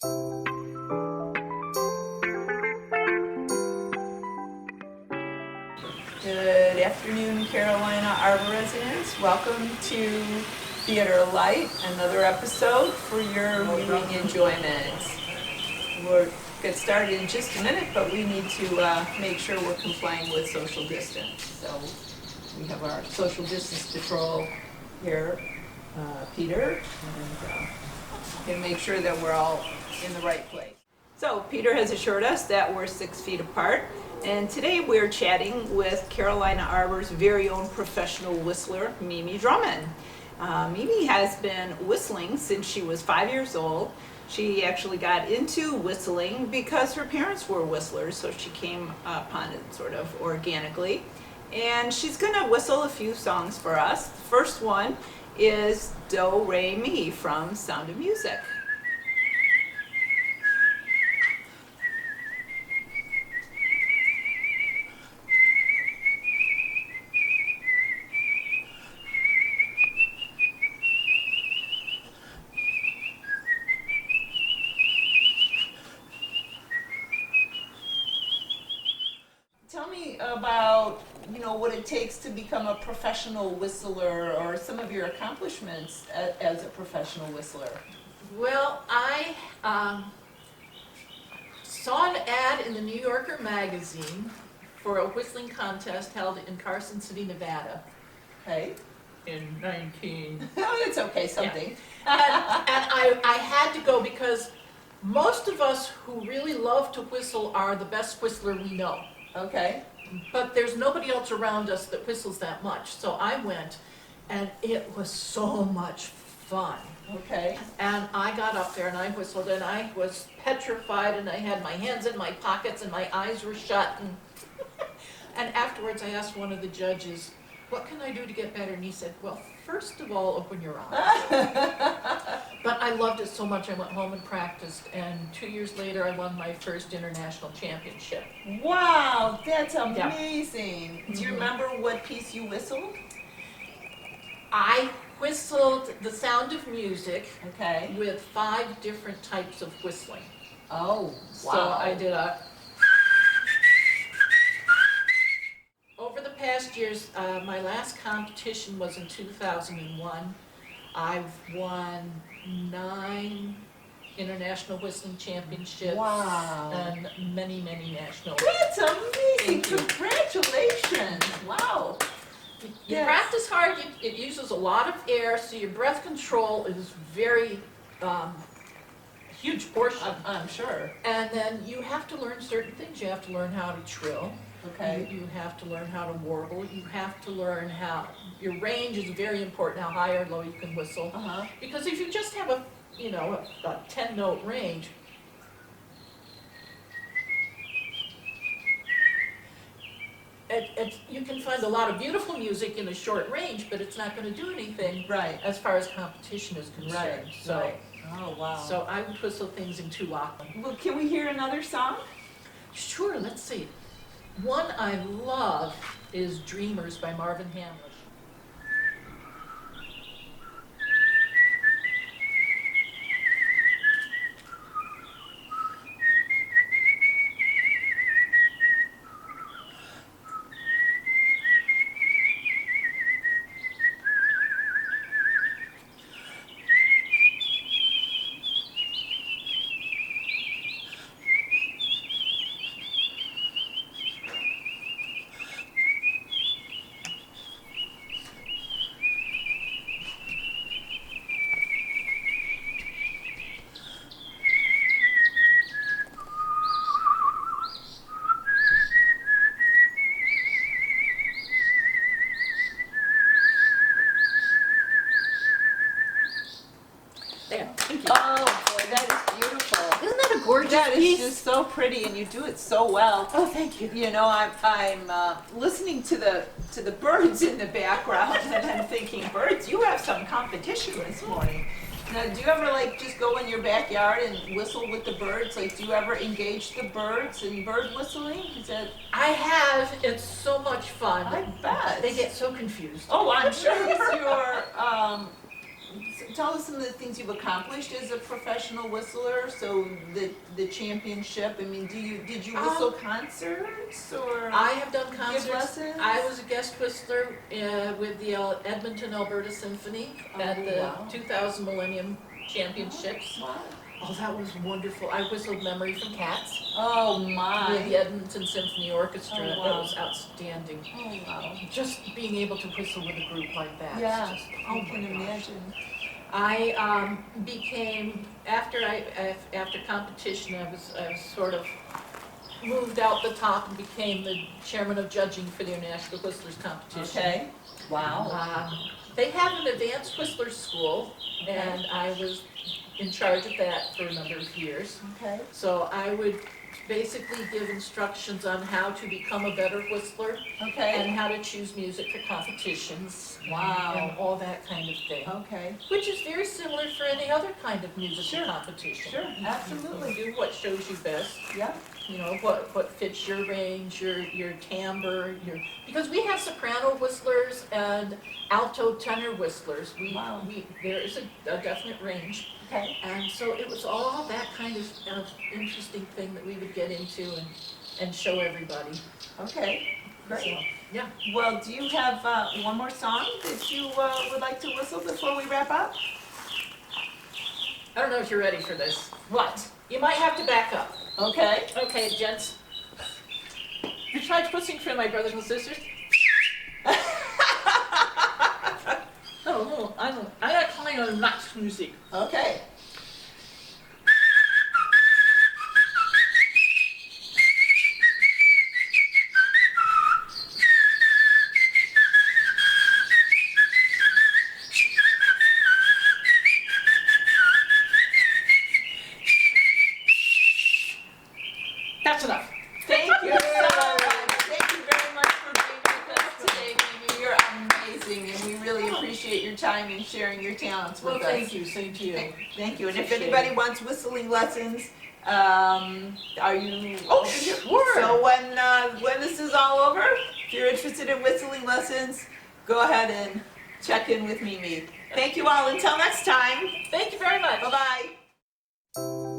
Good afternoon, Carolina Arbor residents. Welcome to Theater Light, another episode for your reading enjoyment. We'll get started in just a minute, but we need to make sure we're complying with social distance. So we have our social distance patrol here, Peter, and make sure that we're all in the right place. So Peter has assured us that we're 6 feet apart. And today we're chatting with Carolina Arbor's very own professional whistler, Mimi Drummond. Mimi has been whistling since she was 5 years old. She actually got into whistling because her parents were whistlers, so she came upon it sort of organically. And she's gonna whistle a few songs for us. The first one is Do, Re, Mi from Sound of Music. Tell me about, what it takes to become a professional whistler, or some of your accomplishments as a professional whistler. Well, I saw an ad in the New Yorker magazine for a whistling contest held in Carson City, Nevada Okay. in 19... Oh, it's okay, something. and I had to go because most of us who really love to whistle are the best whistler we know. Okay. But there's nobody else around us that whistles that much. So I went, and it was so much fun. Okay. And I got up there and I whistled, and I was petrified, and I had my hands in my pockets and my eyes were shut. And afterwards I asked one of the judges, what can I do to get better? And he said, well, first of all, open your eyes. But I loved it so much I went home and practiced, and 2 years later I won my first international championship. Wow, that's amazing. Yeah. Do you remember what piece you whistled? I whistled The Sound of Music Okay. with 5 different types of whistling. Oh, wow. So I did over the past years, my last competition was in 2001. I've won 9 international whistling championships. Wow. And many, many national. That's amazing. Thank you. Congratulations. Wow. You Yes. practice hard, it uses a lot of air, so your breath control is very huge portion. I'm sure. And then you have to learn certain things. You have to learn how to trill. Okay. You have to learn how to warble. You have to learn how, your range is very important, how high or low you can whistle. Uh-huh. Because if you just have a 10-note range, you can find a lot of beautiful music in a short range, but it's not going to do anything Right. as far as competition is concerned. Right. So, Right. Oh, wow. so I would whistle things in 2 octaves. Well, can we hear another song? Sure, let's see. One I love is Dreamers by Marvin Hamlish. Thank you. Oh, boy, that is beautiful. Isn't that a gorgeous That piece? is just so pretty, and you do it so well. Oh, thank you. I'm listening to the birds in the background, and I'm thinking, birds, you have some competition this morning. Now, do you ever just go in your backyard and whistle with the birds? Do you ever engage the birds in bird whistling? Is that? I have. It's so much fun. I bet. They get so confused. Oh, I'm sure. Is your tell us some of the things you've accomplished as a professional whistler. So the championship. I mean, did you whistle concerts or? I have done give concerts. lessons? I was a guest whistler with the Edmonton, Alberta Symphony at the wow. 2000 Millennium Championships. Wow. Oh, that was wonderful. I whistled Memory from CATC Oh with the my. Edmonton Symphony Orchestra. Oh, That wow. was outstanding. Oh wow. Just being able to whistle with a group like that. Yeah, Just, I oh can my gosh. imagine. I became after competition. I was sort of moved out the top and became the chairman of judging for the International Whistlers Competition. Okay. Wow. They have an advanced whistler school, and I was in charge of that for a number of years. Okay. So I would basically give instructions on how to become a better whistler and Okay. how to choose music for competitions. Wow. And all that kind of thing. Okay. Which is very similar for any other kind of musical Sure. competition. Sure. Absolutely. You do what shows you best. Yeah. You know, what fits your range, your timbre, because we have soprano whistlers and alto tenor whistlers. Wow. There is a definite range. Okay. And so it was all that kind of interesting thing that we would get into and show everybody. Okay. Great. So, yeah. Well, do you have one more song that you would like to whistle before we wrap up? I don't know if you're ready for this. What? You might have to back up. Okay. Okay, gents. You tried whistling for my brothers and sisters? No, I got kind of nice music. Okay. That's enough. Thank you so much. Thank you very much for being with us today, Mimi. You're amazing, and we really appreciate your time and sharing your talents with Well, us. thank you. Same to you. Thank you. And if Appreciate anybody it. wants whistling lessons, are you? Oh, sure. So when this is all over, if you're interested in whistling lessons, go ahead and check in with Mimi. Thank you all. Until next time. Thank you very much. Bye bye.